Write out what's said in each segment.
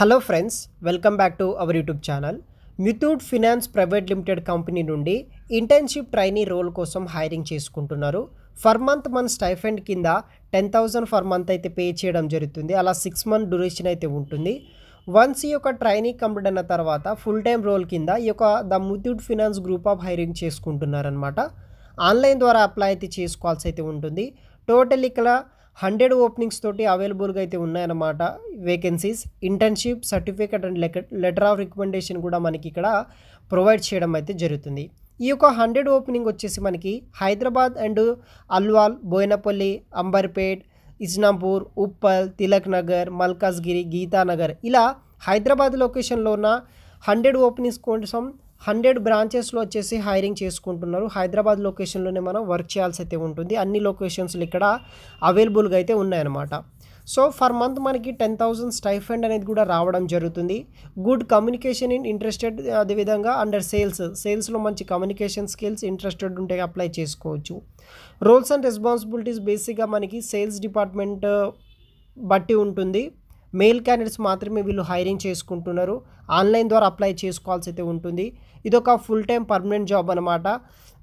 Hello friends, welcome back to our YouTube channel. Muthoot finance private limited company నుండి internship trainee role కోసం hiring చేసుకుంటున్నారు. For month మన stipend కింద 10,000 for month అయితే pay చేయడం జరుగుతుంది. అలా 6 మంత్ డ్యూరేషన్ అయితే ఉంటుంది. వన్స్ ఈ యొక్క ట్రైనీ కంప్లీట్ అయిన తర్వాత ఫుల్ టైం రోల్ కింద ఈ యొక్క the Muthoot finance group of hiring చేసుకుంటున్నారనమాట. ఆన్లైన్ ద్వారా అప్లై అయితే చేసుకోవాల్సి అయితే ఉంటుంది. టోటల్ ఇక్కడ 100 ఓపెనింగ్స్ తోటి అవైలబుల్గా అయితే ఉన్నాయన్నమాట vacancies. Internship certificate and letter of recommendation కూడా మనకి ఇక్కడ ప్రొవైడ్ చేయడం అయితే జరుగుతుంది. ఈ యొక్క 100 ఓపెనింగ్ వచ్చేసి మనకి హైదరాబాద్ అండ్ అల్వాల్, బోయినపల్లి, అంబర్పేట్, ఇస్నాంపూర్, ఉప్పల్, తిలక్ నగర్, మల్కాజ్గిరి, గీతానగర్ ఇలా హైదరాబాద్ లొకేషన్లో ఉన్న 100 ఓపెనింగ్స్ కోసం 100 బ్రాంచెస్లో వచ్చేసి హైరింగ్ చేసుకుంటున్నారు. హైదరాబాద్ లొకేషన్లోనే మనం వర్క్ చేయాల్సి అయితే ఉంటుంది. అన్ని లొకేషన్స్లో ఇక్కడ అవైలబుల్గా అయితే ఉన్నాయన్నమాట. సో ఫర్ మంత్ మనకి 10,000 స్టైఫండ్ అనేది కూడా రావడం జరుగుతుంది. గుడ్ కమ్యూనికేషన్ ఇన్ ఇంట్రెస్టెడ్, అదేవిధంగా అండర్ సేల్స్లో మంచి కమ్యూనికేషన్ స్కిల్స్ ఇంట్రెస్టెడ్ ఉంటే అప్లై చేసుకోవచ్చు. రోల్స్ అండ్ రెస్పాన్సిబిలిటీస్ బేసిక్గా మనకి సేల్స్ డిపార్ట్మెంట్ బట్టి ఉంటుంది. మెయిల్ క్యాండిడేట్స్ మాత్రమే వీళ్ళు హైరింగ్ చేసుకుంటున్నారు. ఆన్లైన్ ద్వారా అప్లై చేసుకోవాల్సి అయితే ఉంటుంది. ఇదొక ఫుల్ టైం పర్మనెంట్ జాబ్ అనమాట.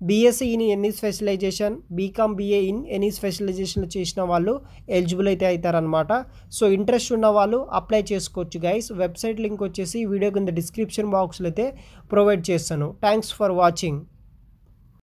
BSc in any specialisation, BCom BA in any specialisation చేసిన వాళ్ళు ఎలిజిబుల్ అయితే అవుతారనమాట. సో ఇంట్రెస్ట్ ఉన్న వాళ్ళు అప్లై చేసుకోవచ్చు గైస్. వెబ్సైట్ లింక్ వచ్చేసి వీడియో కింద డిస్క్రిప్షన్ బాక్స్లో అయితే ప్రొవైడ్ చేస్తాను. Thanks for watching.